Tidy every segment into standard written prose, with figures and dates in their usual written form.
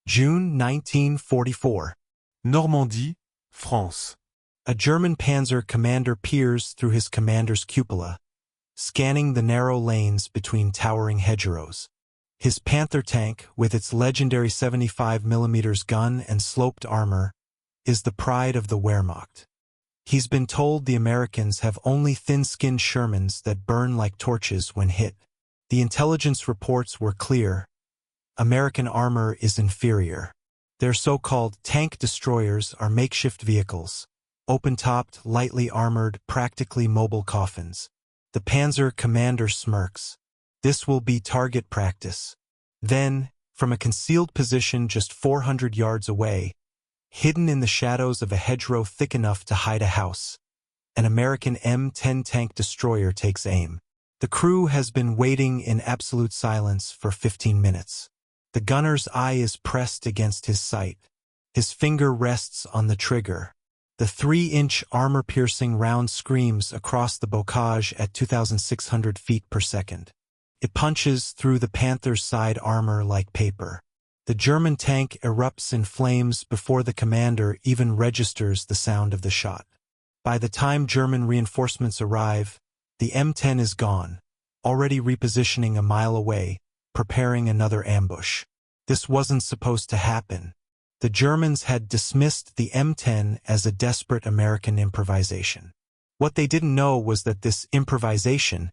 June 1944. Normandie, France. A German panzer commander peers through his commander's cupola, scanning the narrow lanes between towering hedgerows. His Panther tank, with its legendary 75mm gun and sloped armor, is the pride of the Wehrmacht. He's been told the Americans have only thin-skinned Shermans that burn like torches when hit. The intelligence reports were clear. American armor is inferior. Their so-called tank destroyers are makeshift vehicles, open-topped, lightly armored, practically mobile coffins. The Panzer commander smirks. This will be target practice. Then, from a concealed position just 400 yards away, hidden in the shadows of a hedgerow thick enough to hide a house, an American M10 tank destroyer takes aim. The crew has been waiting in absolute silence for 15 minutes. The gunner's eye is pressed against his sight. His finger rests on the trigger. The 3-inch armor-piercing round screams across the bocage at 2,600 feet per second. It punches through the Panther's side armor like paper. The German tank erupts in flames before the commander even registers the sound of the shot. By the time German reinforcements arrive, the M10 is gone, already repositioning a mile away, preparing another ambush. This wasn't supposed to happen. The Germans had dismissed the M10 as a desperate American improvisation. What they didn't know was that this improvisation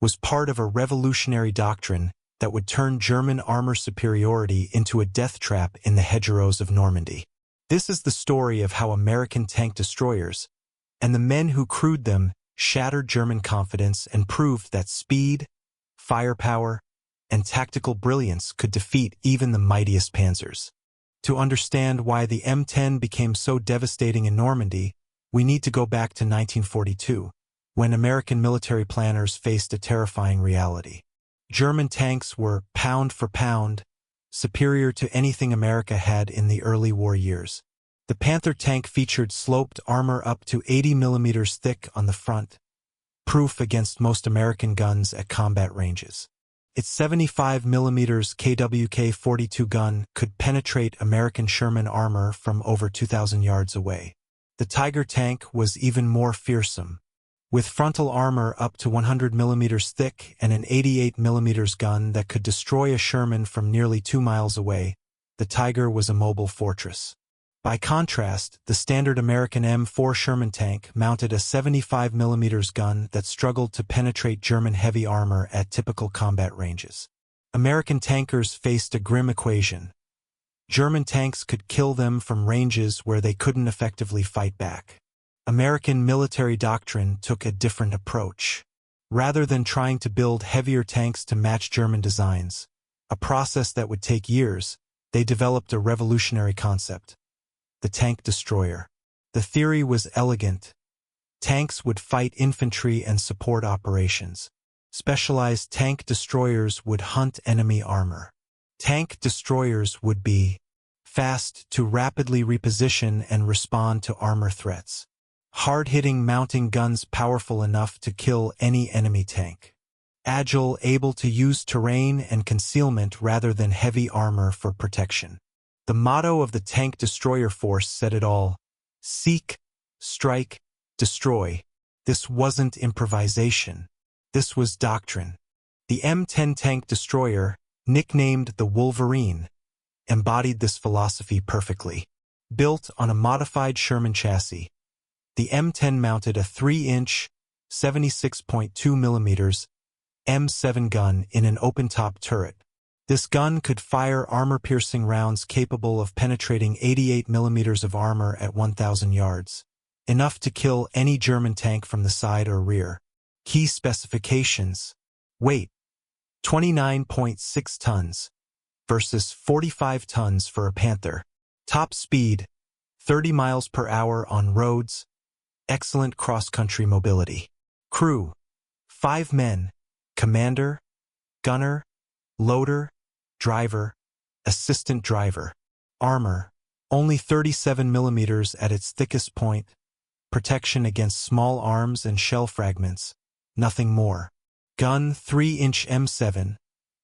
was part of a revolutionary doctrine that would turn German armor superiority into a death trap in the hedgerows of Normandy. This is the story of how American tank destroyers, and the men who crewed them, shattered German confidence and proved that speed, firepower, and tactical brilliance could defeat even the mightiest panzers. To understand why the M10 became so devastating in Normandy, we need to go back to 1942, when American military planners faced a terrifying reality. German tanks were, pound for pound, superior to anything America had in the early war years. The Panther tank featured sloped armor up to 80 millimeters thick on the front, proof against most American guns at combat ranges. Its 75 millimeters KWK-42 gun could penetrate American Sherman armor from over 2,000 yards away. The Tiger tank was even more fearsome. With frontal armor up to 100 millimeters thick and an 88 millimeters gun that could destroy a Sherman from nearly 2 miles away, the Tiger was a mobile fortress. By contrast, the standard American M4 Sherman tank mounted a 75 millimeters gun that struggled to penetrate German heavy armor at typical combat ranges. American tankers faced a grim equation. German tanks could kill them from ranges where they couldn't effectively fight back. American military doctrine took a different approach. Rather than trying to build heavier tanks to match German designs, a process that would take years, they developed a revolutionary concept: the tank destroyer. The theory was elegant. Tanks would fight infantry and support operations. Specialized tank destroyers would hunt enemy armor. Tank destroyers would be fast to rapidly reposition and respond to armor threats. Hard-hitting mounting guns powerful enough to kill any enemy tank. Agile, able to use terrain and concealment rather than heavy armor for protection. The motto of the tank destroyer force said it all: seek, strike, destroy. This wasn't improvisation. This was doctrine. The M10 tank destroyer, nicknamed the Wolverine, embodied this philosophy perfectly. Built on a modified Sherman chassis, the M10 mounted a 3-inch, 76.2 millimeters M7 gun in an open-top turret. This gun could fire armor-piercing rounds capable of penetrating 88 millimeters of armor at 1,000 yards, enough to kill any German tank from the side or rear. Key specifications: weight, 29.6 tons versus 45 tons for a Panther. Top speed, 30 miles per hour on roads. Excellent cross-country mobility. Crew, 5 men: commander, gunner, loader, driver, assistant driver. Armor, only 37 millimeters at its thickest point. Protection against small arms and shell fragments. Nothing more. Gun, 3-inch M7,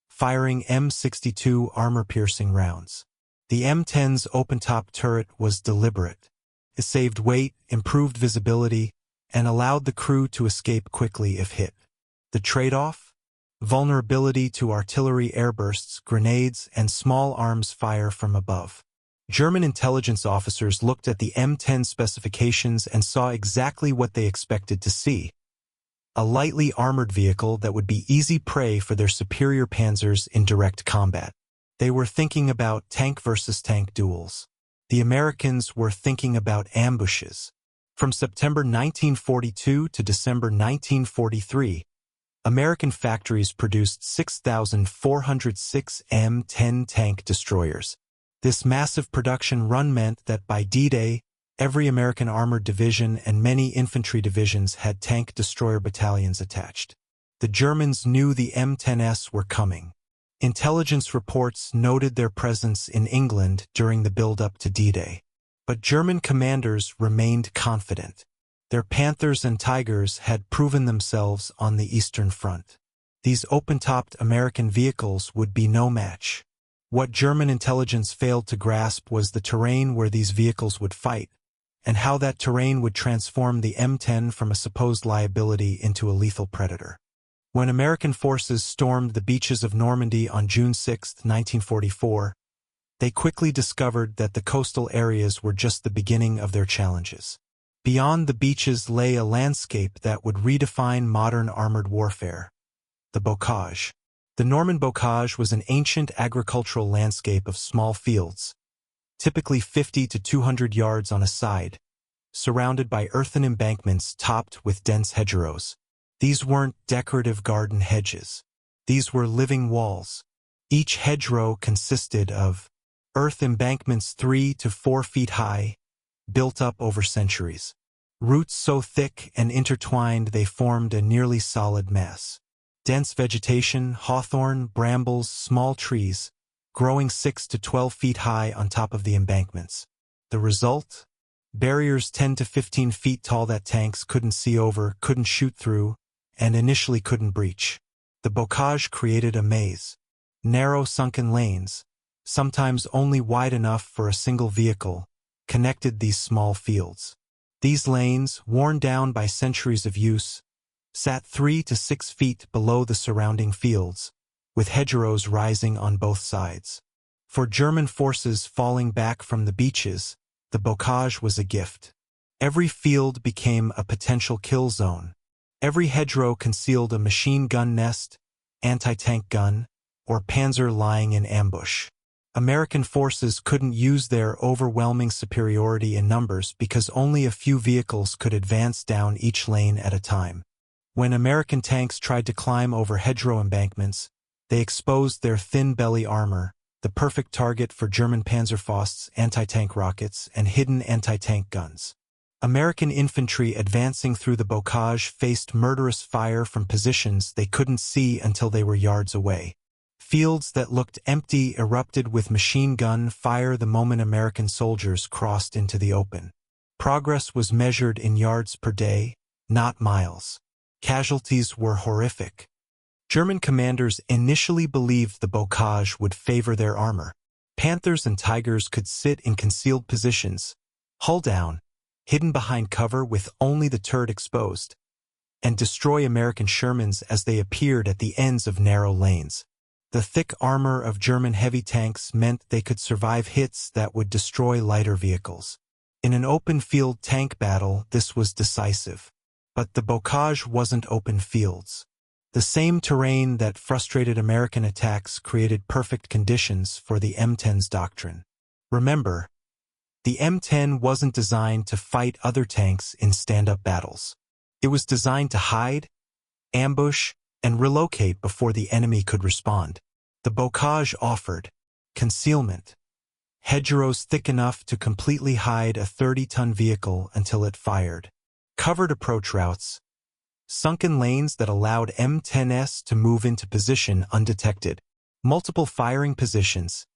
firing M62 armor-piercing rounds. The M10's open-top turret was deliberate. It saved weight, improved visibility, and allowed the crew to escape quickly if hit. The trade-off? Vulnerability to artillery airbursts, grenades, and small arms fire from above. German intelligence officers looked at the M10 specifications and saw exactly what they expected to see. A lightly armored vehicle that would be easy prey for their superior panzers in direct combat. They were thinking about tank versus tank duels. The Americans were thinking about ambushes. From September 1942 to December 1943, American factories produced 6,406 M10 tank destroyers. This massive production run meant that by D-Day, every American armored division and many infantry divisions had tank destroyer battalions attached. The Germans knew the M10s were coming. Intelligence reports noted their presence in England during the build-up to D-Day. But German commanders remained confident. Their Panthers and Tigers had proven themselves on the Eastern Front. These open-topped American vehicles would be no match. What German intelligence failed to grasp was the terrain where these vehicles would fight, and how that terrain would transform the M10 from a supposed liability into a lethal predator. When American forces stormed the beaches of Normandy on June 6, 1944, they quickly discovered that the coastal areas were just the beginning of their challenges. Beyond the beaches lay a landscape that would redefine modern armored warfare: the bocage. The Norman bocage was an ancient agricultural landscape of small fields, typically 50 to 200 yards on a side, surrounded by earthen embankments topped with dense hedgerows. These weren't decorative garden hedges. These were living walls. Each hedgerow consisted of earth embankments 3 to 4 feet high, built up over centuries. Roots so thick and intertwined they formed a nearly solid mass. Dense vegetation, hawthorn, brambles, small trees, growing 6 to 12 feet high on top of the embankments. The result? Barriers 10 to 15 feet tall that tanks couldn't see over, couldn't shoot through, and initially couldn't breach. The bocage created a maze. Narrow sunken lanes, sometimes only wide enough for a single vehicle, connected these small fields. These lanes, worn down by centuries of use, sat 3 to 6 feet below the surrounding fields, with hedgerows rising on both sides. For German forces falling back from the beaches, the bocage was a gift. Every field became a potential kill zone. Every hedgerow concealed a machine gun nest, anti-tank gun, or panzer lying in ambush. American forces couldn't use their overwhelming superiority in numbers because only a few vehicles could advance down each lane at a time. When American tanks tried to climb over hedgerow embankments, they exposed their thin belly armor, the perfect target for German Panzerfaust's anti-tank rockets and hidden anti-tank guns. American infantry advancing through the bocage faced murderous fire from positions they couldn't see until they were yards away. Fields that looked empty erupted with machine gun fire the moment American soldiers crossed into the open. Progress was measured in yards per day, not miles. Casualties were horrific. German commanders initially believed the bocage would favor their armor. Panthers and Tigers could sit in concealed positions, hull down, hidden behind cover with only the turret exposed, and destroy American Shermans as they appeared at the ends of narrow lanes. The thick armor of German heavy tanks meant they could survive hits that would destroy lighter vehicles. In an open-field tank battle, this was decisive. But the bocage wasn't open fields. The same terrain that frustrated American attacks created perfect conditions for the M10's doctrine. Remember, the M10 wasn't designed to fight other tanks in stand-up battles. It was designed to hide, ambush, and relocate before the enemy could respond. The bocage offered concealment, hedgerows thick enough to completely hide a 30-ton vehicle until it fired, covered approach routes, sunken lanes that allowed M10s to move into position undetected, multiple firing positions.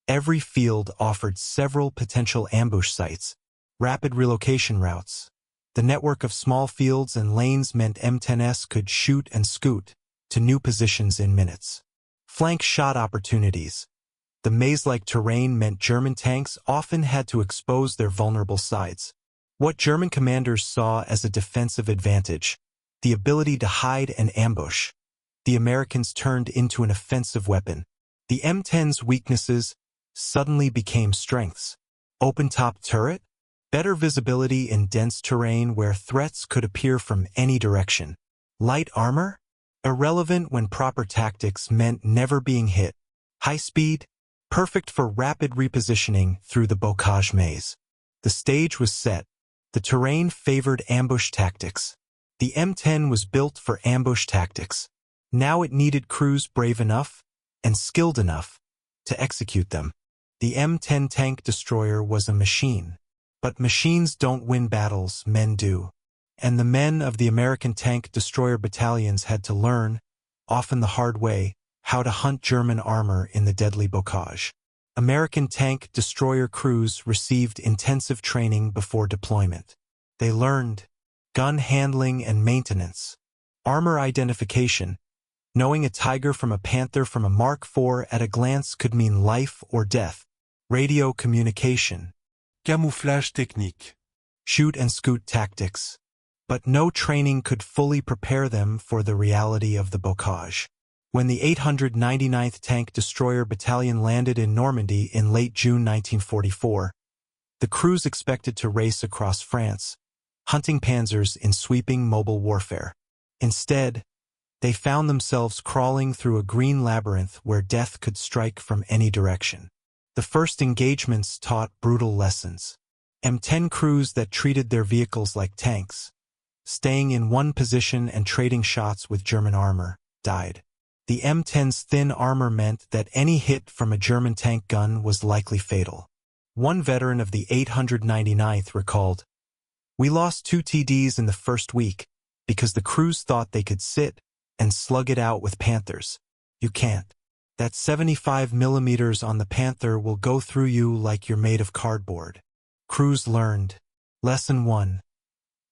Every field offered several potential ambush sites, rapid relocation routes. The network of small fields and lanes meant M10s could shoot and scoot to new positions in minutes. Flank shot opportunities. The maze-like terrain meant German tanks often had to expose their vulnerable sides. What German commanders saw as a defensive advantage, the ability to hide and ambush, the Americans turned into an offensive weapon. The M10's weaknesses suddenly became strengths. Open-top turret, better visibility in dense terrain where threats could appear from any direction. Light armor? Irrelevant when proper tactics meant never being hit. High speed? Perfect for rapid repositioning through the bocage maze. The stage was set. The terrain favored ambush tactics. The M10 was built for ambush tactics. Now it needed crews brave enough and skilled enough to execute them. The M10 tank destroyer was a machine. But machines don't win battles, men do. And the men of the American tank destroyer battalions had to learn, often the hard way, how to hunt German armor in the deadly bocage. American tank destroyer crews received intensive training before deployment. They learned gun handling and maintenance, armor identification. Knowing a Tiger from a Panther from a Mark IV at a glance could mean life or death. Radio communication, Camouflage technique. shoot and scoot tactics. But no training could fully prepare them for the reality of the bocage. When the 899th Tank Destroyer Battalion landed in Normandy in late June 1944, the crews expected to race across France, hunting Panzers in sweeping mobile warfare. Instead, they found themselves crawling through a green labyrinth where death could strike from any direction. The first engagements taught brutal lessons. M10 crews that treated their vehicles like tanks, staying in one position and trading shots with German armor, died. The M10's thin armor meant that any hit from a German tank gun was likely fatal. One veteran of the 899th recalled, "We lost 2 TDs in the first week because the crews thought they could sit and slug it out with Panthers. You can't. That 75 millimeters on the Panther will go through you like you're made of cardboard." Crews learned. Lesson 1.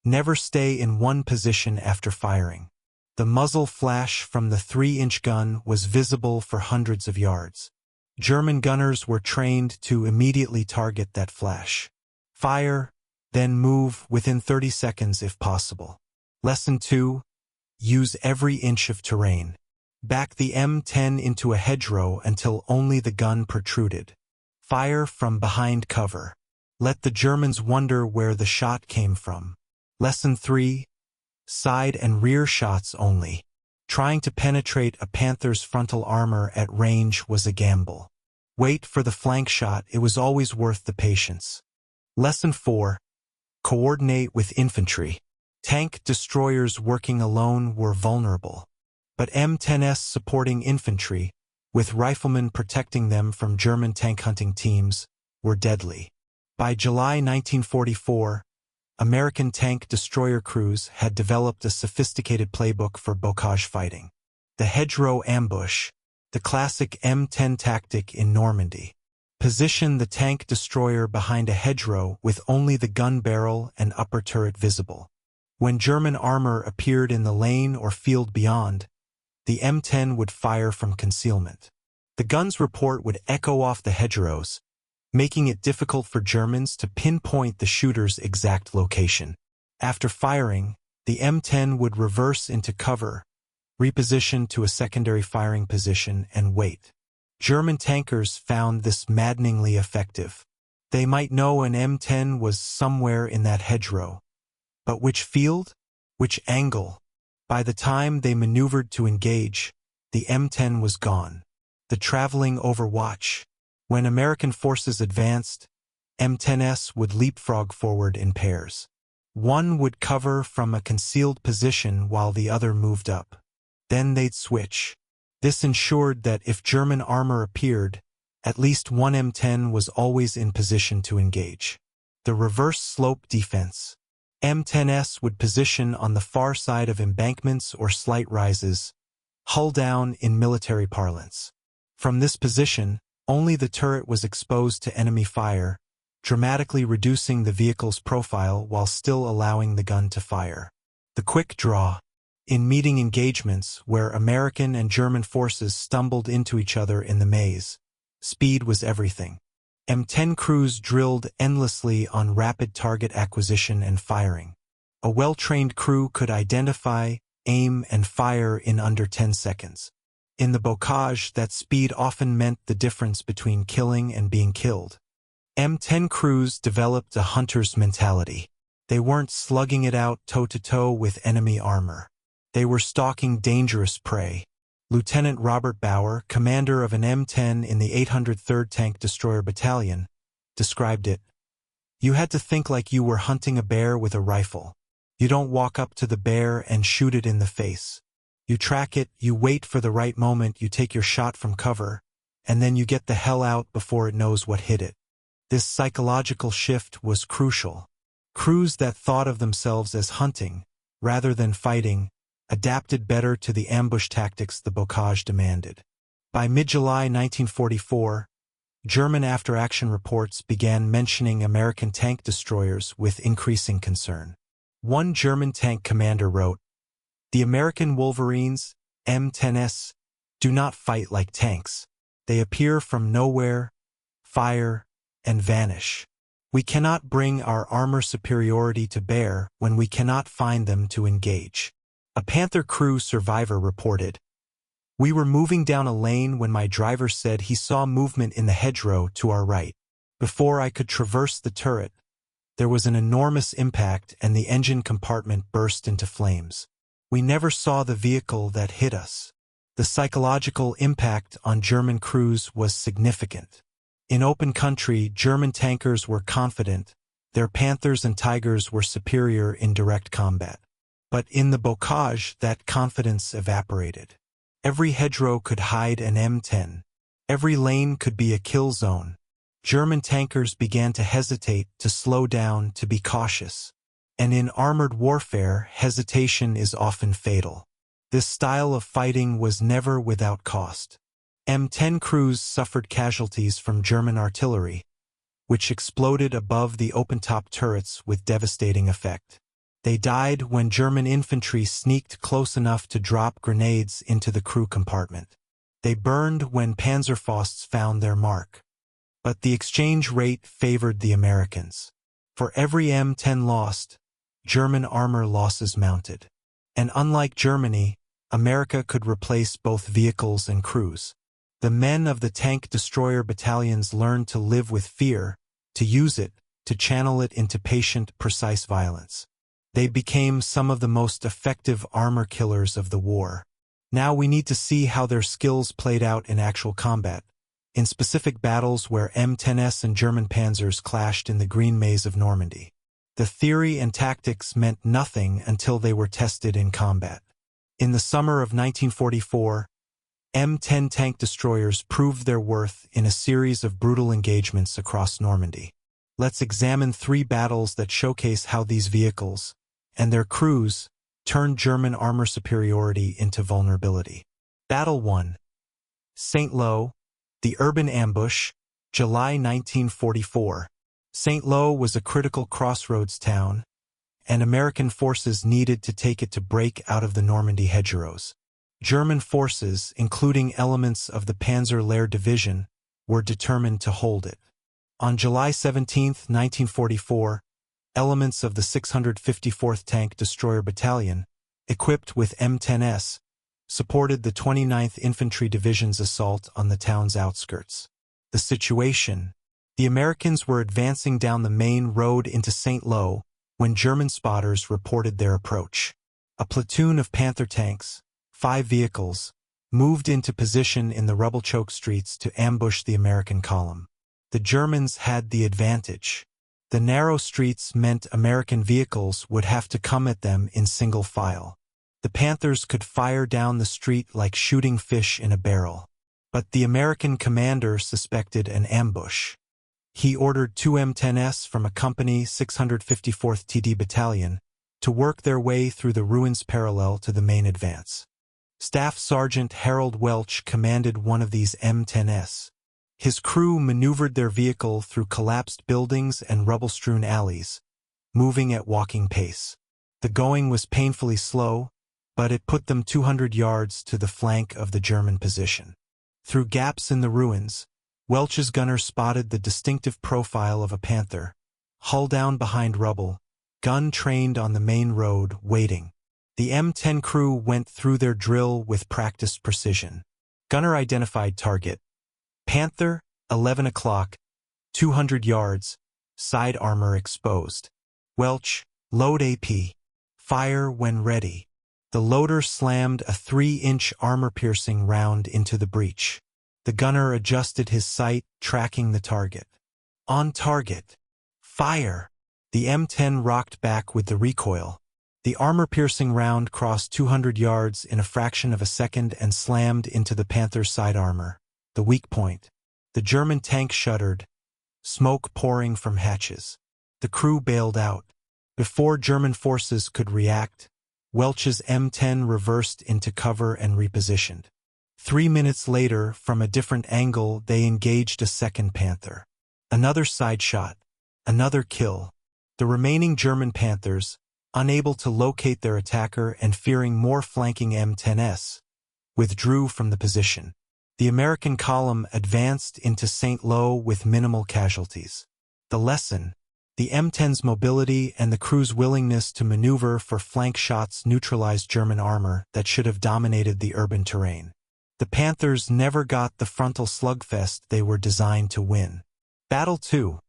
Never stay in one position after firing. The muzzle flash from the 3-inch gun was visible for hundreds of yards. German gunners were trained to immediately target that flash. Fire, then move within 30 seconds if possible. Lesson 2. Use every inch of terrain. Back the M10 into a hedgerow until only the gun protruded. Fire from behind cover. Let the Germans wonder where the shot came from. Lesson 3. Side and rear shots only. Trying to penetrate a Panther's frontal armor at range was a gamble. Wait for the flank shot, it was always worth the patience. Lesson 4. Coordinate with infantry. Tank destroyers working alone were vulnerable. But M10s supporting infantry, with riflemen protecting them from German tank hunting teams, were deadly. By July 1944, American tank destroyer crews had developed a sophisticated playbook for bocage fighting. The Hedgerow ambush, the classic M10 tactic in Normandy. Position the tank destroyer behind a hedgerow with only the gun barrel and upper turret visible. When German armor appeared in the lane or field beyond, the M10 would fire from concealment. The gun's report would echo off the hedgerows, making it difficult for Germans to pinpoint the shooter's exact location. After firing, the M10 would reverse into cover, reposition to a secondary firing position, and wait. German tankers found this maddeningly effective. They might know an M10 was somewhere in that hedgerow. But which field? Which angle? By the time they maneuvered to engage, the M10 was gone. The traveling overwatch. When American forces advanced, M10s would leapfrog forward in pairs. One would cover from a concealed position while the other moved up. Then they'd switch. This ensured that if German armor appeared, at least one M10 was always in position to engage. The reverse slope defense. M10s would position on the far side of embankments or slight rises, hull down in military parlance. From this position, only the turret was exposed to enemy fire, dramatically reducing the vehicle's profile while still allowing the gun to fire. The quick draw. In meeting engagements where American and German forces stumbled into each other in the maze, speed was everything. M10 crews drilled endlessly on rapid target acquisition and firing. A well-trained crew could identify, aim, and fire in under 10 seconds. In the bocage, that speed often meant the difference between killing and being killed. M10 crews developed a hunter's mentality. They weren't slugging it out toe-to-toe with enemy armor. They were stalking dangerous prey. Lieutenant Robert Bauer, commander of an M10 in the 803rd Tank Destroyer Battalion, described it. You had to think like you were hunting a bear with a rifle. You don't walk up to the bear and shoot it in the face. You track it, you wait for the right moment, you take your shot from cover, and then you get the hell out before it knows what hit it. This psychological shift was crucial. Crews that thought of themselves as hunting, rather than fighting, adapted better to the ambush tactics the bocage demanded. By mid-July 1944, German after-action reports began mentioning American tank destroyers with increasing concern. One German tank commander wrote, "The American Wolverines, M10s, do not fight like tanks. They appear from nowhere, fire, and vanish. We cannot bring our armor superiority to bear when we cannot find them to engage." A Panther crew survivor reported, "We were moving down a lane when my driver said he saw movement in the hedgerow to our right. Before I could traverse the turret, there was an enormous impact and the engine compartment burst into flames. We never saw the vehicle that hit us." The psychological impact on German crews was significant. In open country, German tankers were confident. Their Panthers and Tigers were superior in direct combat. But in the bocage, that confidence evaporated. Every hedgerow could hide an M10. Every lane could be a kill zone. German tankers began to hesitate, to slow down, to be cautious. And in armored warfare, hesitation is often fatal. This style of fighting was never without cost. M10 crews suffered casualties from German artillery, which exploded above the open-top turrets with devastating effect. They died when German infantry sneaked close enough to drop grenades into the crew compartment. They burned when Panzerfausts found their mark. But the exchange rate favored the Americans. For every M10 lost, German armor losses mounted. And unlike Germany, America could replace both vehicles and crews. The men of the tank destroyer battalions learned to live with fear, to use it, to channel it into patient, precise violence. They became some of the most effective armor killers of the war. Now we need to see how their skills played out in actual combat, in specific battles where M10s and German Panzers clashed in the Green Maze of Normandy. The theory and tactics meant nothing until they were tested in combat. In the summer of 1944, M10 tank destroyers proved their worth in a series of brutal engagements across Normandy. Let's examine 3 battles that showcase how these vehicles and their crews turned German armor superiority into vulnerability. Battle 1. St. Lo, the urban ambush, July 1944. St. Lo was a critical crossroads town, and American forces needed to take it to break out of the Normandy hedgerows. German forces, including elements of the Panzer Lehr Division, were determined to hold it. On July 17, 1944, elements of the 654th Tank Destroyer Battalion, equipped with M10s, supported the 29th Infantry Division's assault on the town's outskirts. The situation: the Americans were advancing down the main road into St. Lo when German spotters reported their approach. A platoon of Panther tanks, 5 vehicles, moved into position in the rubble-choked streets to ambush the American column. The Germans had the advantage. The narrow streets meant American vehicles would have to come at them in single file. The Panthers could fire down the street like shooting fish in a barrel. But the American commander suspected an ambush. He ordered 2 M10s from a company 654th TD Battalion to work their way through the ruins parallel to the main advance. Staff Sergeant Harold Welch commanded one of these M10s. His crew maneuvered their vehicle through collapsed buildings and rubble-strewn alleys, moving at walking pace. The going was painfully slow, but it put them 200 yards to the flank of the German position. Through gaps in the ruins, Welch's gunner spotted the distinctive profile of a Panther, hull down behind rubble, gun trained on the main road, waiting. The M10 crew went through their drill with practiced precision. Gunner identified target. Panther, 11 o'clock, 200 yards, side armor exposed. Welch, load AP. Fire when ready. The loader slammed a 3-inch armor-piercing round into the breech. The gunner adjusted his sight, tracking the target. On target. Fire! The M10 rocked back with the recoil. The armor-piercing round crossed 200 yards in a fraction of a second and slammed into the Panther's side armor, the weak point. The German tank shuddered, smoke pouring from hatches. The crew bailed out. Before German forces could react, Welch's M10 reversed into cover and repositioned. 3 minutes later, from a different angle, they engaged a second Panther. Another side shot. Another kill. The remaining German Panthers, unable to locate their attacker and fearing more flanking M10s, withdrew from the position. The American column advanced into St. Lo with minimal casualties. The lesson: the M10's mobility and the crew's willingness to maneuver for flank shots neutralized German armor that should have dominated the urban terrain. The Panthers never got the frontal slugfest they were designed to win. Battle 2.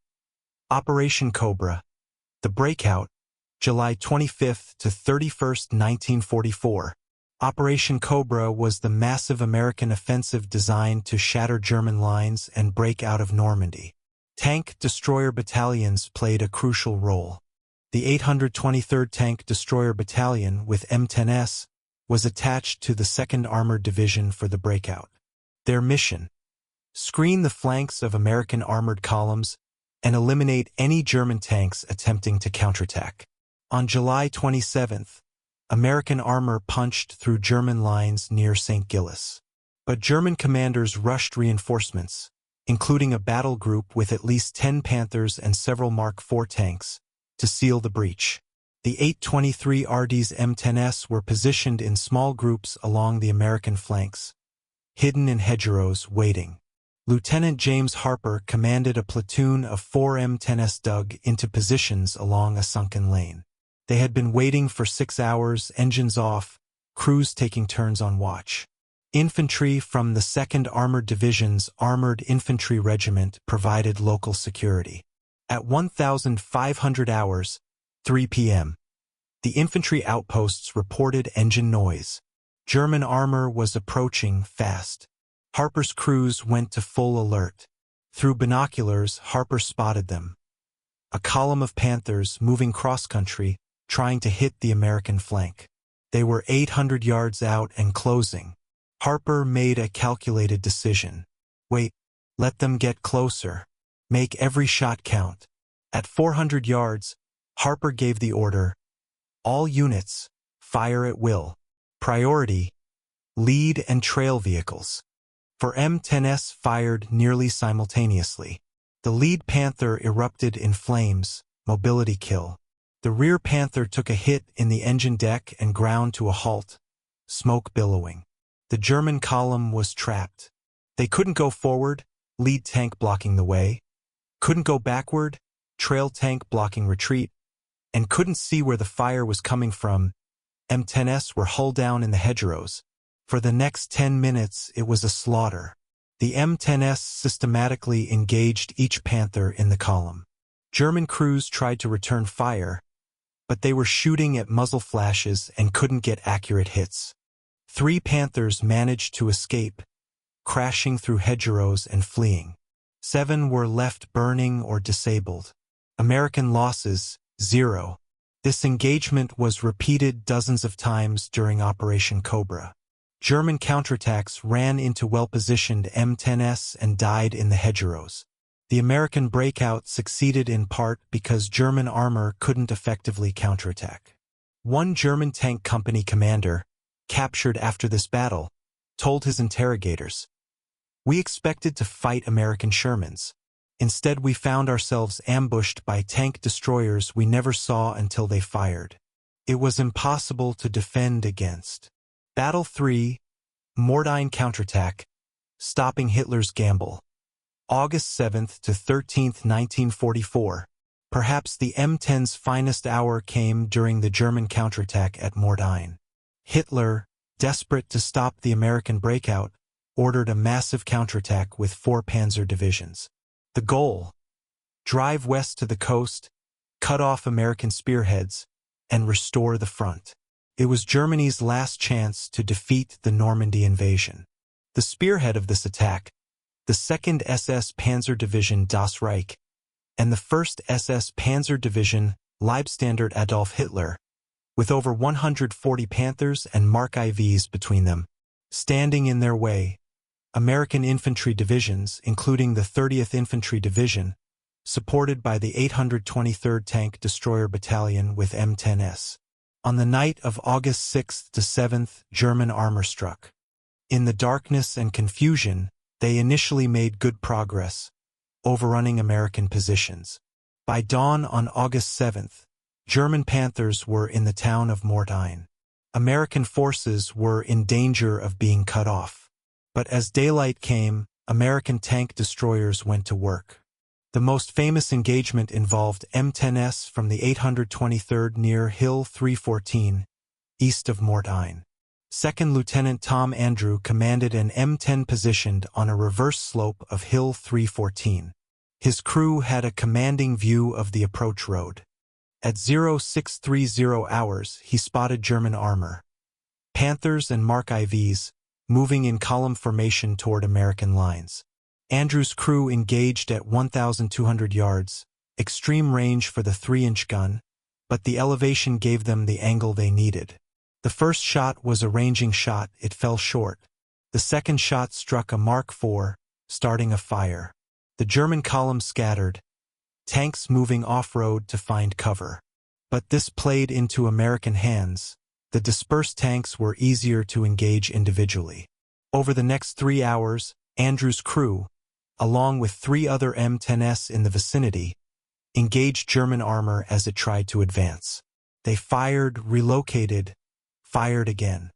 Operation Cobra. The Breakout, July 25 to 31, 1944. Operation Cobra was the massive American offensive designed to shatter German lines and break out of Normandy. Tank destroyer battalions played a crucial role. The 823rd Tank Destroyer Battalion with M10s was attached to the 2nd Armored Division for the breakout. Their mission: screen the flanks of American armored columns and eliminate any German tanks attempting to counterattack. On July 27th, American armor punched through German lines near St. Gilles. But German commanders rushed reinforcements, including a battle group with at least 10 Panthers and several Mark IV tanks, to seal the breach. The 823 RD's M10s were positioned in small groups along the American flanks, hidden in hedgerows, waiting. Lieutenant James Harper commanded a platoon of 4 M10s dug into positions along a sunken lane. They had been waiting for 6 hours, engines off, crews taking turns on watch. Infantry from the 2nd Armored Division's Armored Infantry Regiment provided local security. At 1,500 hours, 3 p.m., the infantry outposts reported engine noise. German armor was approaching fast. Harper's crews went to full alert. Through binoculars, Harper spotted them. A column of Panthers moving cross-country, trying to hit the American flank. They were 800 yards out and closing. Harper made a calculated decision. Wait, let them get closer. Make every shot count. At 400 yards, Harper gave the order: all units, fire at will. Priority: lead and trail vehicles. For M10s fired nearly simultaneously. The lead Panther erupted in flames, mobility kill. The rear Panther took a hit in the engine deck and ground to a halt, smoke billowing. The German column was trapped. They couldn't go forward, lead tank blocking the way, couldn't go backward, trail tank blocking retreat, and couldn't see where the fire was coming from. M10s were hull down in the hedgerows. For the next 10 minutes, it was a slaughter. The M10s systematically engaged each Panther in the column. German crews tried to return fire, but they were shooting at muzzle flashes and couldn't get accurate hits. 3 Panthers managed to escape, crashing through hedgerows and fleeing. 7 were left burning or disabled. American losses, 0. This engagement was repeated dozens of times during Operation Cobra. German counterattacks ran into well-positioned M10s and died in the hedgerows. The American breakout succeeded in part because German armor couldn't effectively counterattack. One German tank company commander, captured after this battle, told his interrogators, "We expected to fight American Shermans. Instead, we found ourselves ambushed by tank destroyers we never saw until they fired. It was impossible to defend against." Battle 3, Mordine counterattack, stopping Hitler's gamble. August 7th to 13th, 1944. Perhaps the M10's finest hour came during the German counterattack at Mordine. Hitler, desperate to stop the American breakout, ordered a massive counterattack with 4 Panzer divisions. The goal: drive west to the coast, cut off American spearheads, and restore the front. It was Germany's last chance to defeat the Normandy invasion. The spearhead of this attack, the 2nd SS Panzer Division Das Reich, and the 1st SS Panzer Division Leibstandard Adolf Hitler, with over 140 Panthers and Mark IVs between them. Standing in their way, American infantry divisions, including the 30th Infantry Division, supported by the 823rd Tank Destroyer Battalion with M10s. On the night of August 6th to 7th, German armor struck. In the darkness and confusion, they initially made good progress, overrunning American positions. By dawn on August 7th, German Panthers were in the town of Mordine. American forces were in danger of being cut off. But as daylight came, American tank destroyers went to work. The most famous engagement involved M10s from the 823rd near Hill 314, east of Mordine. 2nd Lieutenant Tom Andrew commanded an M10 positioned on a reverse slope of Hill 314. His crew had a commanding view of the approach road. At 0630 hours, he spotted German armor, Panthers and Mark IVs, moving in column formation toward American lines. Andrew's crew engaged at 1,200 yards, extreme range for the 3-inch gun, but the elevation gave them the angle they needed. The first shot was a ranging shot. It fell short. The second shot struck a Mark IV, starting a fire. The German column scattered, tanks moving off-road to find cover. But this played into American hands. The dispersed tanks were easier to engage individually. Over the next 3 hours, Andrew's crew, along with 3 other M10s in the vicinity, engaged German armor as it tried to advance. They fired, relocated, fired again.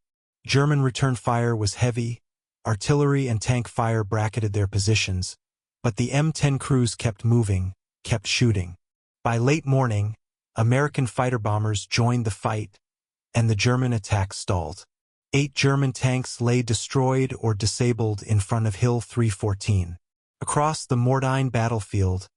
German return fire was heavy, artillery and tank fire bracketed their positions, but the M10 crews kept moving, kept shooting. By late morning, American fighter bombers joined the fight, and the German attack stalled. 8 German tanks lay destroyed or disabled in front of Hill 314. Across the Mordine battlefield,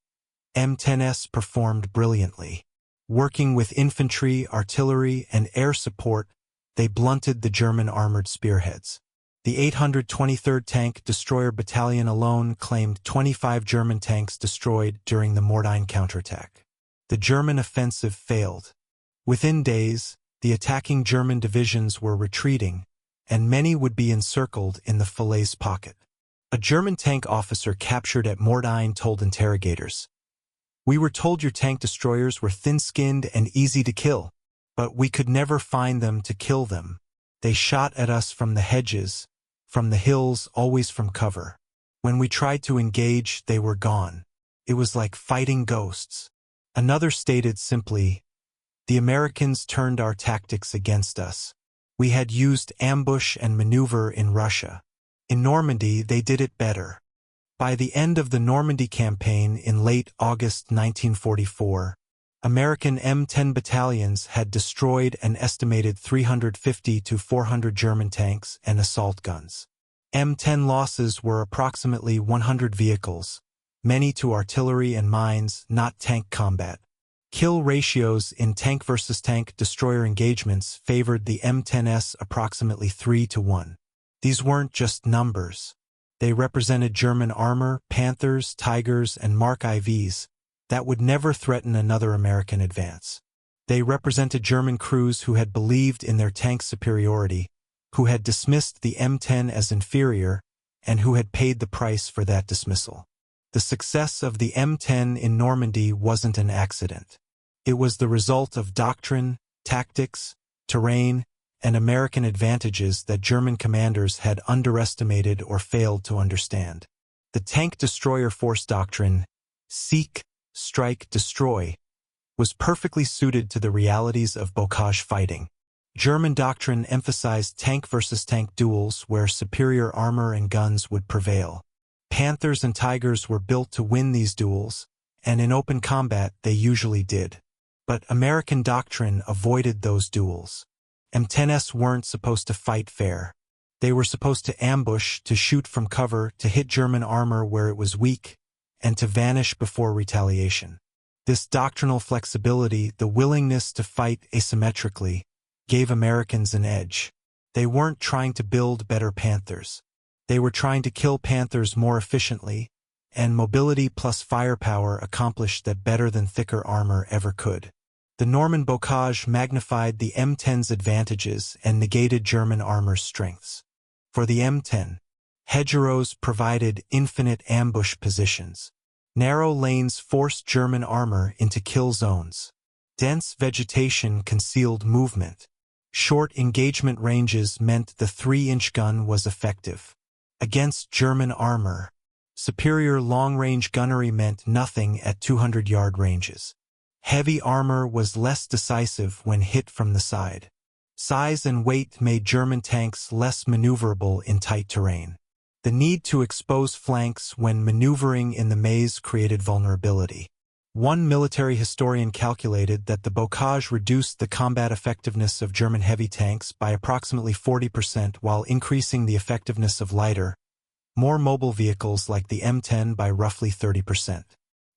M10s performed brilliantly. Working with infantry, artillery, and air support, they blunted the German armored spearheads. The 823rd Tank Destroyer Battalion alone claimed 25 German tanks destroyed during the Mordine counterattack. The German offensive failed. Within days, the attacking German divisions were retreating, and many would be encircled in the Falaise pocket. A German tank officer captured at Mordine told interrogators, "We were told your tank destroyers were thin-skinned and easy to kill, but we could never find them to kill them. They shot at us from the hedges, from the hills, always from cover. When we tried to engage, they were gone. It was like fighting ghosts." Another stated simply, "The Americans turned our tactics against us. We had used ambush and maneuver in Russia. In Normandy, they did it better." By the end of the Normandy campaign in late August 1944, American M10 battalions had destroyed an estimated 350 to 400 German tanks and assault guns. M10 losses were approximately 100 vehicles, many to artillery and mines, not tank combat. Kill ratios in tank versus tank destroyer engagements favored the M10s approximately 3 to 1. These weren't just numbers. They represented German armor, Panthers, Tigers, and Mark IVs that would never threaten another American advance. They represented German crews who had believed in their tank superiority, who had dismissed the M10 as inferior, and who had paid the price for that dismissal. The success of the M10 in Normandy wasn't an accident. It was the result of doctrine, tactics, terrain, and American advantages that German commanders had underestimated or failed to understand. The tank destroyer force doctrine, seek, strike, destroy, was perfectly suited to the realities of bocage fighting. German doctrine emphasized tank versus tank duels where superior armor and guns would prevail. Panthers and Tigers were built to win these duels, and in open combat they usually did. But American doctrine avoided those duels. M10s weren't supposed to fight fair. They were supposed to ambush, to shoot from cover, to hit German armor where it was weak, and to vanish before retaliation. This doctrinal flexibility, the willingness to fight asymmetrically, gave Americans an edge. They weren't trying to build better Panthers. They were trying to kill Panthers more efficiently, and mobility plus firepower accomplished that better than thicker armor ever could. The Norman bocage magnified the M10's advantages and negated German armor's strengths. For the M10, hedgerows provided infinite ambush positions. Narrow lanes forced German armor into kill zones. Dense vegetation concealed movement. Short engagement ranges meant the 3-inch gun was effective. Against German armor, superior long-range gunnery meant nothing at 200-yard ranges. Heavy armor was less decisive when hit from the side. Size and weight made German tanks less maneuverable in tight terrain. The need to expose flanks when maneuvering in the maze created vulnerability. One military historian calculated that the bocage reduced the combat effectiveness of German heavy tanks by approximately 40% while increasing the effectiveness of lighter, more mobile vehicles like the M10 by roughly 30%.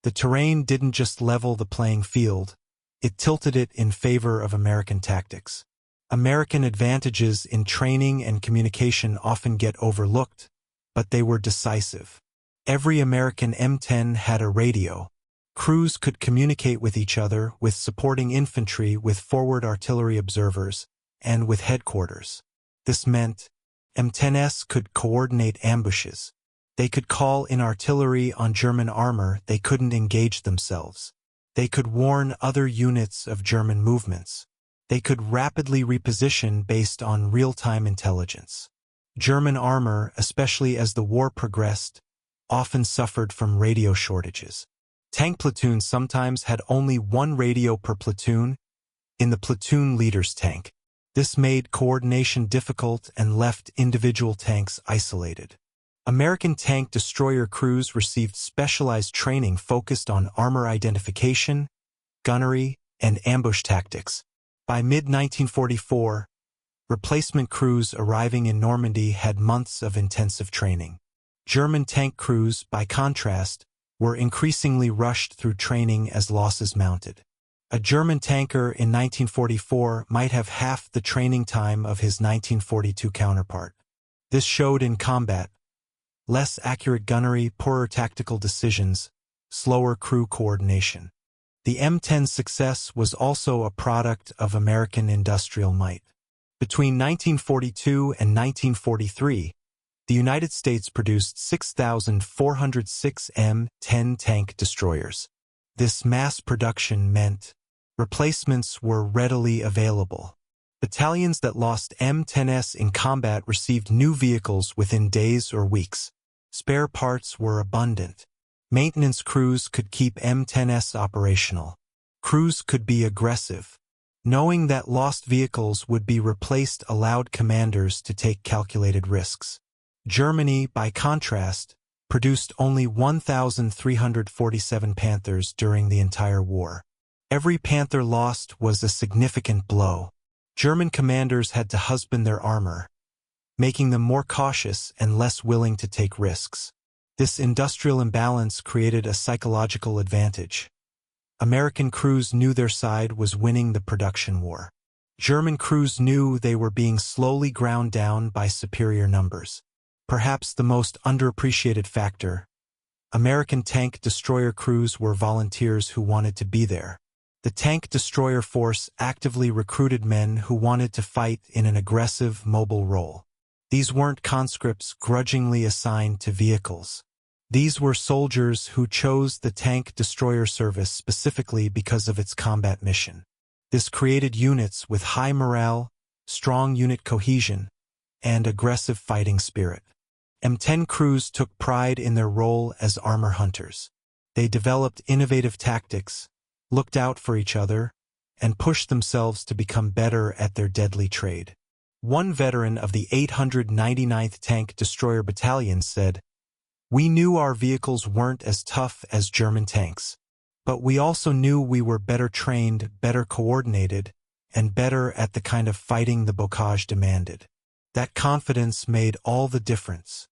The terrain didn't just level the playing field, it tilted it in favor of American tactics. American advantages in training and communication often get overlooked, but they were decisive. Every American M10 had a radio. Crews could communicate with each other, with supporting infantry, with forward artillery observers, and with headquarters. This meant M10s could coordinate ambushes. They could call in artillery on German armor. They couldn't engage themselves. They could warn other units of German movements. They could rapidly reposition based on real-time intelligence. German armor, especially as the war progressed, often suffered from radio shortages. Tank platoons sometimes had only one radio per platoon in the platoon leader's tank. This made coordination difficult and left individual tanks isolated. American tank destroyer crews received specialized training focused on armor identification, gunnery, and ambush tactics. By mid-1944, replacement crews arriving in Normandy had months of intensive training. German tank crews, by contrast, were increasingly rushed through training as losses mounted. A German tanker in 1944 might have half the training time of his 1942 counterpart. This showed in combat: less accurate gunnery, poorer tactical decisions, slower crew coordination. The M10's success was also a product of American industrial might. Between 1942 and 1943, the United States produced 6,406 M10 tank destroyers. This mass production meant replacements were readily available. Battalions that lost M10s in combat received new vehicles within days or weeks. Spare parts were abundant. Maintenance crews could keep M10s operational. Crews could be aggressive. Knowing that lost vehicles would be replaced allowed commanders to take calculated risks. Germany, by contrast, produced only 1,347 Panthers during the entire war. Every Panther lost was a significant blow. German commanders had to husband their armor, making them more cautious and less willing to take risks. This industrial imbalance created a psychological advantage. American crews knew their side was winning the production war. German crews knew they were being slowly ground down by superior numbers. Perhaps the most underappreciated factor: American tank destroyer crews were volunteers who wanted to be there. The tank destroyer force actively recruited men who wanted to fight in an aggressive, mobile role. These weren't conscripts grudgingly assigned to vehicles. These were soldiers who chose the tank destroyer service specifically because of its combat mission. This created units with high morale, strong unit cohesion, and aggressive fighting spirit. M10 crews took pride in their role as armor hunters. They developed innovative tactics, looked out for each other, and pushed themselves to become better at their deadly trade. One veteran of the 899th Tank Destroyer Battalion said, We knew our vehicles weren't as tough as German tanks, but we also knew we were better trained, better coordinated, and better at the kind of fighting the bocage demanded. That confidence made all the difference.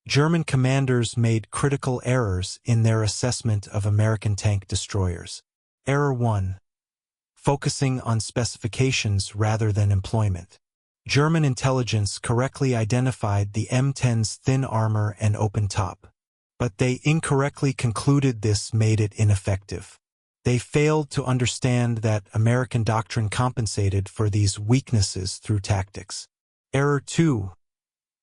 German commanders made critical errors in their assessment of American tank destroyers. Error 1. Focusing on specifications rather than employment. German intelligence correctly identified the M10's thin armor and open top, but they incorrectly concluded this made it ineffective. They failed to understand that American doctrine compensated for these weaknesses through tactics. Error 2.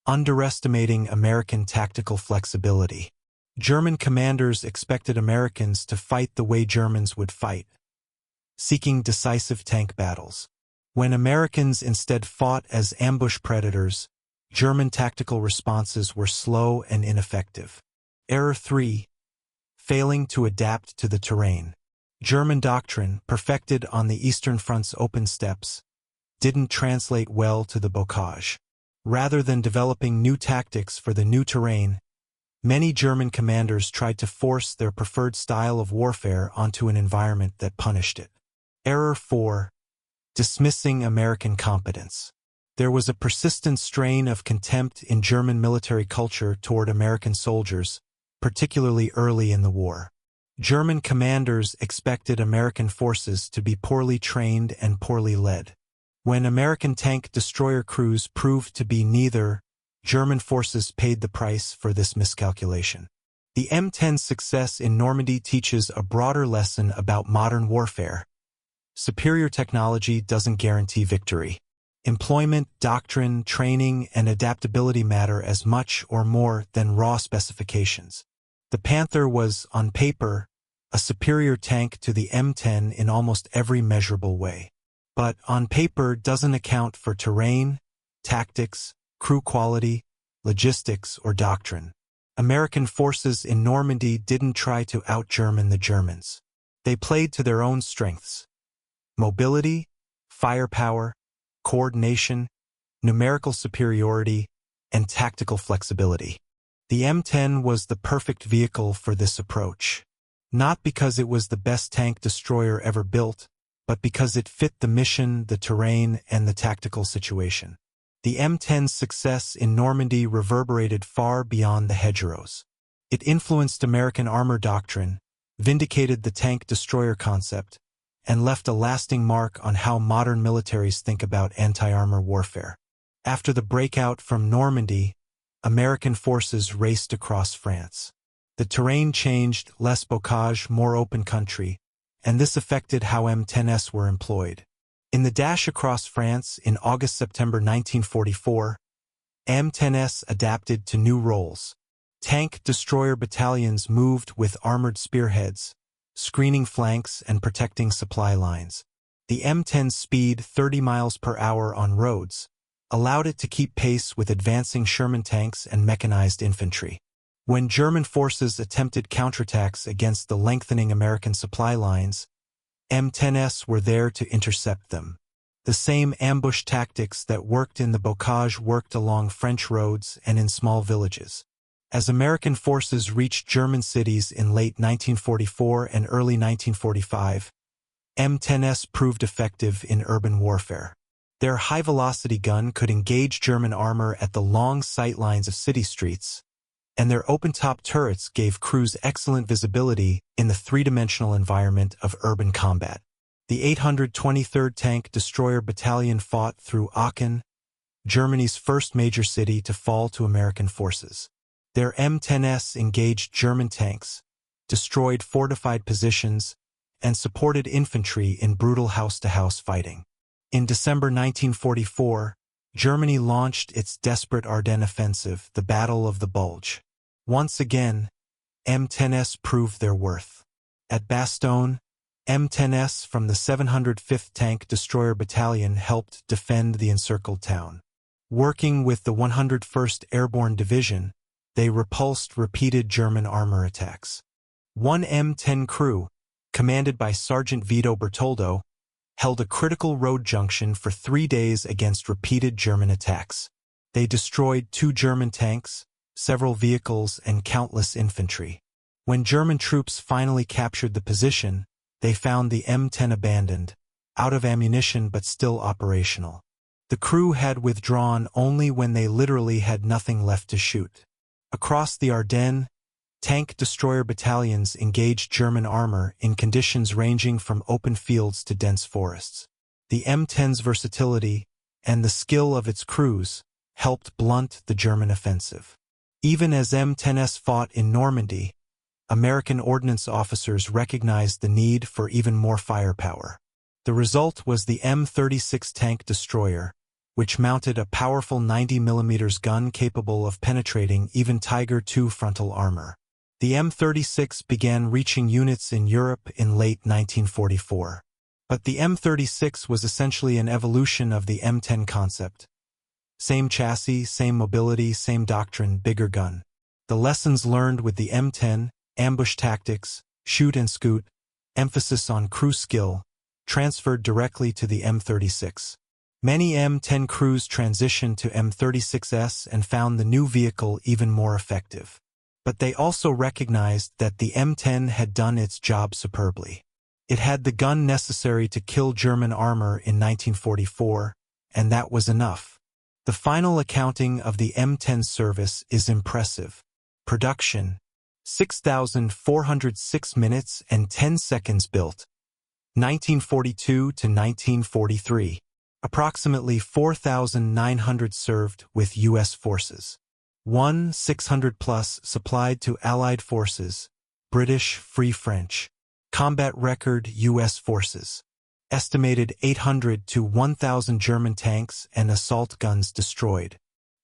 Underestimating American tactical flexibility. German commanders expected Americans to fight the way Germans would fight, seeking decisive tank battles. When Americans instead fought as ambush predators, German tactical responses were slow and ineffective. Error 3. Failing to adapt to the terrain. German doctrine, perfected on the Eastern Front's open steppes, didn't translate well to the bocage. Rather than developing new tactics for the new terrain, many German commanders tried to force their preferred style of warfare onto an environment that punished it. Error 4. Dismissing American competence. There was a persistent strain of contempt in German military culture toward American soldiers, particularly early in the war. German commanders expected American forces to be poorly trained and poorly led. When American tank destroyer crews proved to be neither, German forces paid the price for this miscalculation. The M10's success in Normandy teaches a broader lesson about modern warfare. Superior technology doesn't guarantee victory. Employment, doctrine, training, and adaptability matter as much or more than raw specifications. The Panther was, on paper, a superior tank to the M10 in almost every measurable way. But on paper doesn't account for terrain, tactics, crew quality, logistics, or doctrine. American forces in Normandy didn't try to out-German the Germans. They played to their own strengths: mobility, firepower, coordination, numerical superiority, and tactical flexibility. The M10 was the perfect vehicle for this approach. Not because it was the best tank destroyer ever built, but because it fit the mission, the terrain, and the tactical situation. The M10's success in Normandy reverberated far beyond the hedgerows. It influenced American armor doctrine, vindicated the tank destroyer concept, and left a lasting mark on how modern militaries think about anti-armor warfare. After the breakout from Normandy, American forces raced across France. The terrain changed, less bocage, more open country, and this affected how M10s were employed. In the dash across France in August-September 1944, M10s adapted to new roles. Tank destroyer battalions moved with armored spearheads, screening flanks and protecting supply lines. The M10's speed, 30 miles per hour on roads, allowed it to keep pace with advancing Sherman tanks and mechanized infantry. When German forces attempted counterattacks against the lengthening American supply lines, M10s were there to intercept them. The same ambush tactics that worked in the bocage worked along French roads and in small villages. As American forces reached German cities in late 1944 and early 1945, M10s proved effective in urban warfare. Their high-velocity gun could engage German armor at the long sight lines of city streets, and their open-top turrets gave crews excellent visibility in the three-dimensional environment of urban combat. The 823rd Tank Destroyer Battalion fought through Aachen, Germany's first major city to fall to American forces. Their M10s engaged German tanks, destroyed fortified positions, and supported infantry in brutal house-to-house fighting. In December 1944, Germany launched its desperate Ardennes offensive, the Battle of the Bulge. Once again, M10s proved their worth. At Bastogne, M10s from the 705th Tank Destroyer Battalion helped defend the encircled town. Working with the 101st Airborne Division, they repulsed repeated German armor attacks. One M10 crew, commanded by Sergeant Vito Bertoldo, held a critical road junction for 3 days against repeated German attacks. They destroyed 2 German tanks, several vehicles, and countless infantry. When German troops finally captured the position, they found the M10 abandoned, out of ammunition but still operational. The crew had withdrawn only when they literally had nothing left to shoot. Across the Ardennes, tank destroyer battalions engaged German armor in conditions ranging from open fields to dense forests. The M10's versatility and the skill of its crews helped blunt the German offensive. Even as M10s fought in Normandy, American ordnance officers recognized the need for even more firepower. The result was the M36 tank destroyer, which mounted a powerful 90mm gun capable of penetrating even Tiger II frontal armor. The M36 began reaching units in Europe in late 1944. But the M36 was essentially an evolution of the M10 concept. Same chassis, same mobility, same doctrine, bigger gun. The lessons learned with the M10, ambush tactics, shoot and scoot, emphasis on crew skill, transferred directly to the M36. Many M10 crews transitioned to M36s and found the new vehicle even more effective. But they also recognized that the M10 had done its job superbly. It had the gun necessary to kill German armor in 1944, and that was enough. The final accounting of the M10 service is impressive. Production: 6,406 minutes and 10 seconds built. 1942 to 1943. Approximately 4,900 served with U.S. forces. 600 plus supplied to Allied forces, British, Free French. Combat record U.S. forces. Estimated 800 to 1,000 German tanks and assault guns destroyed.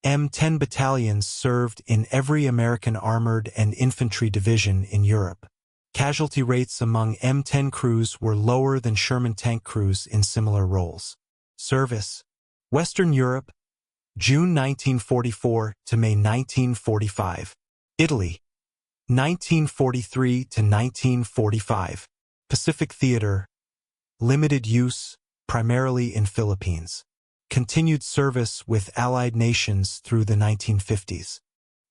M10 battalions served in every American armored and infantry division in Europe. Casualty rates among M10 crews were lower than Sherman tank crews in similar roles. Service: Western Europe, June 1944 to May 1945. Italy, 1943 to 1945. Pacific Theater. Limited use, primarily in Philippines. Continued service with Allied nations through the 1950s.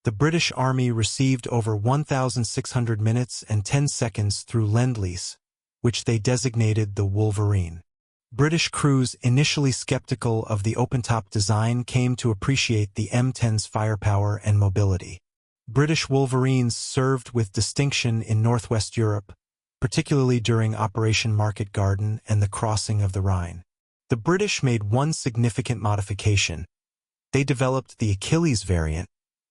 The British Army received over 1,600 minutes and 10 seconds through Lend-Lease, which they designated the Wolverine. British crews initially skeptical of the open-top design came to appreciate the M10's firepower and mobility. British Wolverines served with distinction in Northwest Europe, particularly during Operation Market Garden and the crossing of the Rhine. The British made one significant modification. They developed the Achilles variant,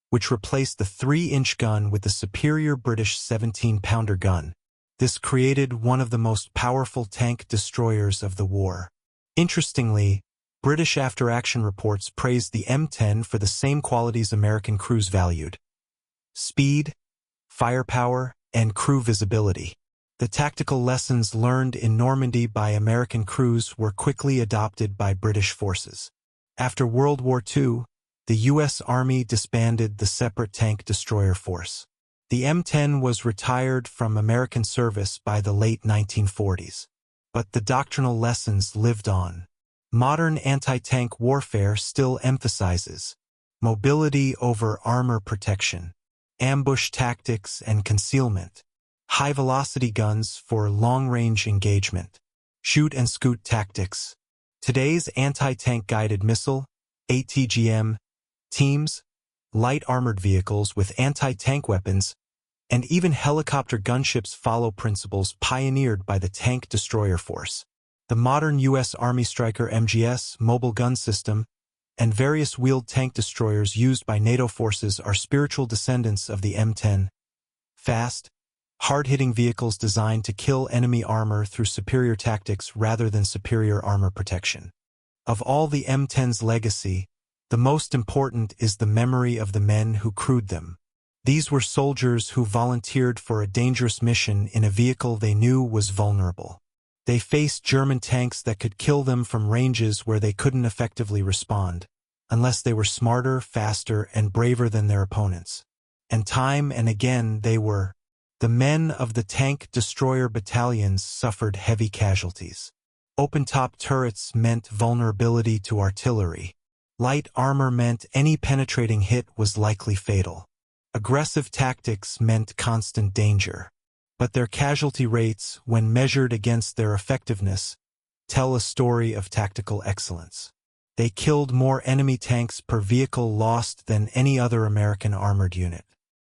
which replaced the 3-inch gun with the superior British 17-pounder gun. This created one of the most powerful tank destroyers of the war. Interestingly, British after-action reports praised the M10 for the same qualities American crews valued: speed, firepower, and crew visibility. The tactical lessons learned in Normandy by American crews were quickly adopted by British forces. After World War II, the U.S. Army disbanded the separate tank destroyer force. The M10 was retired from American service by the late 1940s. But the doctrinal lessons lived on. Modern anti-tank warfare still emphasizes mobility over armor protection, ambush tactics and concealment, high-velocity guns for long-range engagement, shoot-and-scoot tactics. Today's anti-tank guided missile, ATGM, teams, light armored vehicles with anti-tank weapons, and even helicopter gunships follow principles pioneered by the tank destroyer force. The modern U.S. Army Stryker MGS mobile gun system and various wheeled tank destroyers used by NATO forces are spiritual descendants of the M10. Fast, hard-hitting vehicles designed to kill enemy armor through superior tactics rather than superior armor protection. Of all the M10's legacy, the most important is the memory of the men who crewed them. These were soldiers who volunteered for a dangerous mission in a vehicle they knew was vulnerable. They faced German tanks that could kill them from ranges where they couldn't effectively respond, unless they were smarter, faster, and braver than their opponents. And time and again they were. The men of the tank destroyer battalions suffered heavy casualties. Open-top turrets meant vulnerability to artillery. Light armor meant any penetrating hit was likely fatal. Aggressive tactics meant constant danger. But their casualty rates, when measured against their effectiveness, tell a story of tactical excellence. They killed more enemy tanks per vehicle lost than any other American armored unit.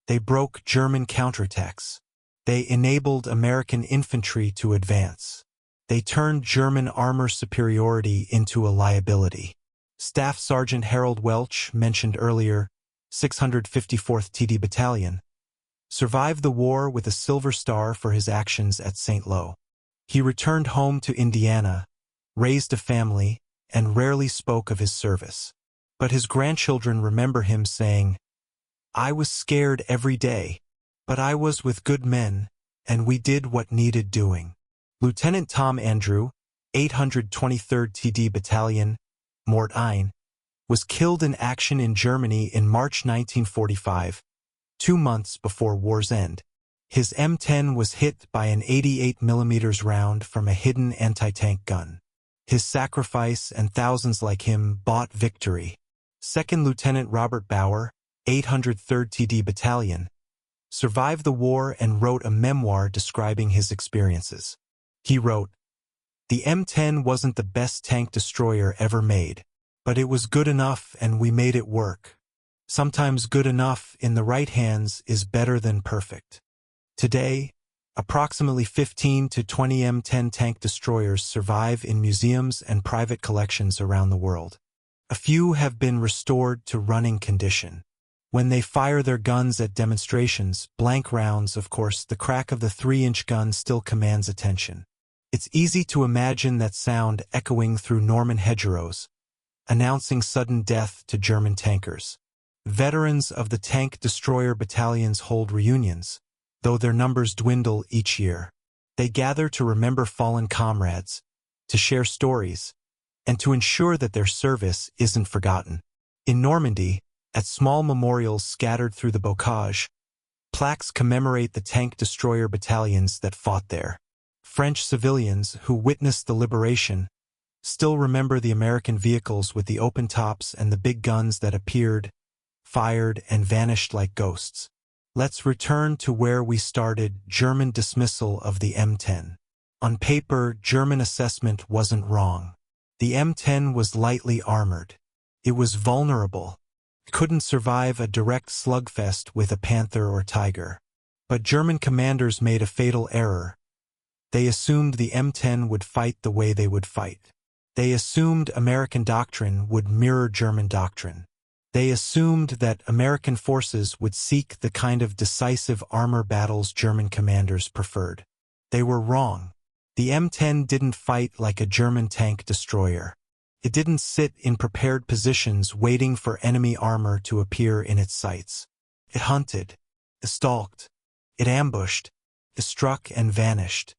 They broke German counterattacks. They enabled American infantry to advance. They turned German armor superiority into a liability. Staff Sergeant Harold Welch, mentioned earlier, 654th TD Battalion, survived the war with a Silver Star for his actions at St. Lo. He returned home to Indiana, raised a family, and rarely spoke of his service. But his grandchildren remember him saying, "I was scared every day, but I was with good men, and we did what needed doing." Lieutenant Tom Andrew, 823rd TD Battalion, Mort Ein, was killed in action in Germany in March 1945, 2 months before war's end. His M10 was hit by an 88mm round from a hidden anti-tank gun. His sacrifice and thousands like him bought victory. Second Lieutenant Robert Bauer, 803rd TD Battalion, survived the war and wrote a memoir describing his experiences. He wrote, "The M10 wasn't the best tank destroyer ever made, but it was good enough and we made it work. Sometimes good enough in the right hands is better than perfect." Today, approximately 15 to 20 M10 tank destroyers survive in museums and private collections around the world. A few have been restored to running condition. When they fire their guns at demonstrations, blank rounds, of course, the crack of the 3-inch gun still commands attention. It's easy to imagine that sound echoing through Norman hedgerows, announcing sudden death to German tankers. Veterans of the tank destroyer battalions hold reunions, though their numbers dwindle each year. They gather to remember fallen comrades, to share stories, and to ensure that their service isn't forgotten. In Normandy, at small memorials scattered through the bocage, plaques commemorate the tank destroyer battalions that fought there. French civilians who witnessed the liberation still remember the American vehicles with the open tops and the big guns that appeared, fired, and vanished like ghosts. Let's return to where we started: German dismissal of the M10. On paper, German assessment wasn't wrong. The M10 was lightly armored. It was vulnerable. Couldn't survive a direct slugfest with a Panther or Tiger. But German commanders made a fatal error. They assumed the M10 would fight the way they would fight. They assumed American doctrine would mirror German doctrine. They assumed that American forces would seek the kind of decisive armor battles German commanders preferred. They were wrong. The M10 didn't fight like a German tank destroyer. It didn't sit in prepared positions waiting for enemy armor to appear in its sights. It hunted. It stalked. It ambushed. It struck and vanished.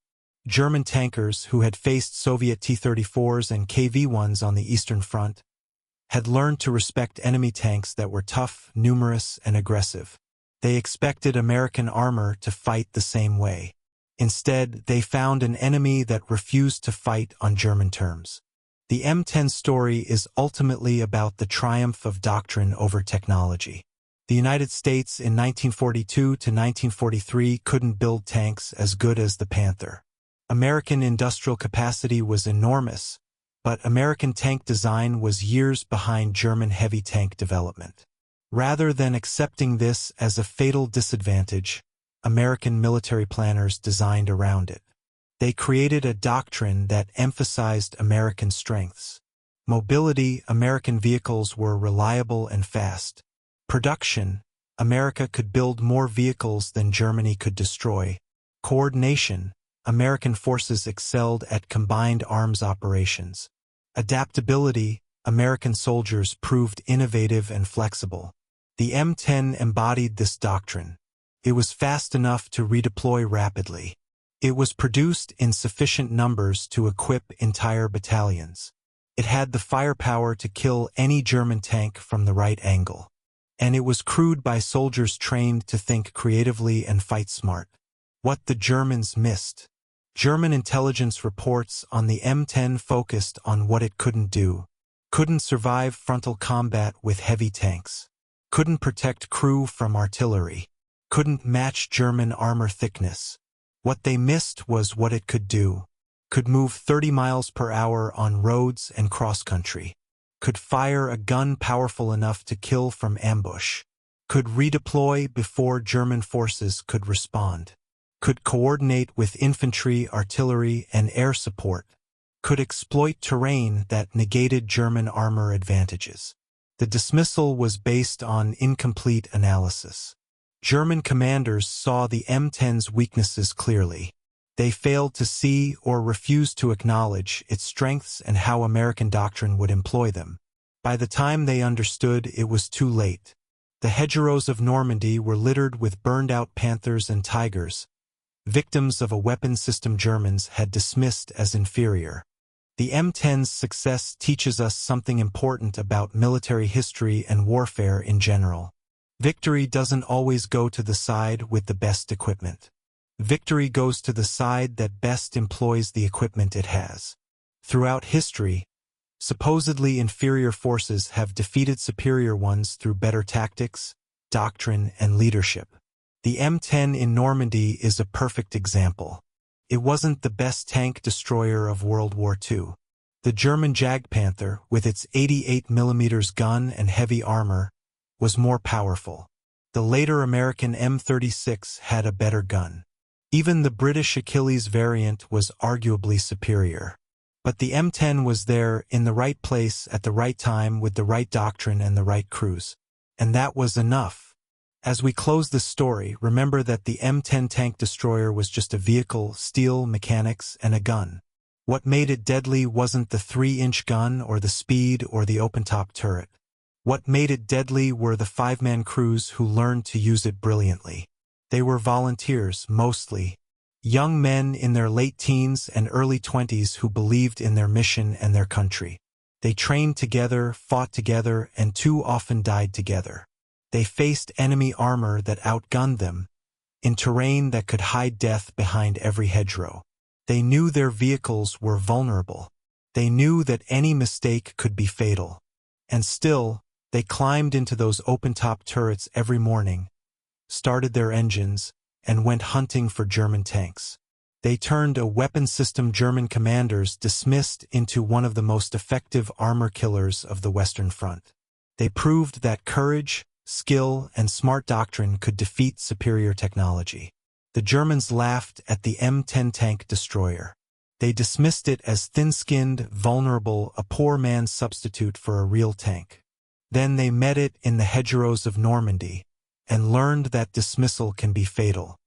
German tankers, who had faced Soviet T-34s and KV-1s on the Eastern Front, had learned to respect enemy tanks that were tough, numerous, and aggressive. They expected American armor to fight the same way. Instead, they found an enemy that refused to fight on German terms. The M10 story is ultimately about the triumph of doctrine over technology. The United States in 1942 to 1943 couldn't build tanks as good as the Panther. American industrial capacity was enormous, but American tank design was years behind German heavy tank development. Rather than accepting this as a fatal disadvantage, American military planners designed around it. They created a doctrine that emphasized American strengths. Mobility: American vehicles were reliable and fast. Production: America could build more vehicles than Germany could destroy. Coordination: American forces excelled at combined arms operations. Adaptability: American soldiers proved innovative and flexible. The M10 embodied this doctrine. It was fast enough to redeploy rapidly. It was produced in sufficient numbers to equip entire battalions. It had the firepower to kill any German tank from the right angle. And it was crewed by soldiers trained to think creatively and fight smart. What the Germans missed. German intelligence reports on the M10 focused on what it couldn't do. Couldn't survive frontal combat with heavy tanks. couldn't protect crew from artillery, couldn't match German armor thickness. What they missed was what it could do. Could move 30 miles per hour on roads and cross-country. Could fire a gun powerful enough to kill from ambush. Could redeploy before German forces could respond. Could coordinate with infantry, artillery, and air support. Could exploit terrain that negated German armor advantages. The dismissal was based on incomplete analysis. German commanders saw the M10's weaknesses clearly. They failed to see or refused to acknowledge its strengths and how American doctrine would employ them. By the time they understood, it was too late. The hedgerows of Normandy were littered with burned-out Panthers and Tigers, victims of a weapon system Germans had dismissed as inferior. The M10's success teaches us something important about military history and warfare in general. Victory doesn't always go to the side with the best equipment. Victory goes to the side that best employs the equipment it has. Throughout history, supposedly inferior forces have defeated superior ones through better tactics, doctrine, and leadership. The M10 in Normandy is a perfect example. It wasn't the best tank destroyer of World War II. The German Jagdpanther, with its 88mm gun and heavy armor, was more powerful. The later American M36 had a better gun. Even the British Achilles variant was arguably superior. But the M10 was there in the right place at the right time with the right doctrine and the right crews. And that was enough. As we close this story, remember that the M10 tank destroyer was just a vehicle, steel, mechanics, and a gun. What made it deadly wasn't the 3-inch gun or the speed or the open-top turret. What made it deadly were the 5-man crews who learned to use it brilliantly. They were volunteers, mostly. Young men in their late teens and early 20s who believed in their mission and their country. They trained together, fought together, and too often died together. They faced enemy armor that outgunned them, in terrain that could hide death behind every hedgerow. They knew their vehicles were vulnerable. They knew that any mistake could be fatal. And still, they climbed into those open-top turrets every morning, started their engines, and went hunting for German tanks. They turned a weapon system German commanders dismissed into one of the most effective armor killers of the Western Front. They proved that courage, skill, and smart doctrine could defeat superior technology. The Germans laughed at the M10 tank destroyer. They dismissed it as thin-skinned, vulnerable, a poor man's substitute for a real tank. Then they met it in the hedgerows of Normandy, and learned that dismissal can be fatal.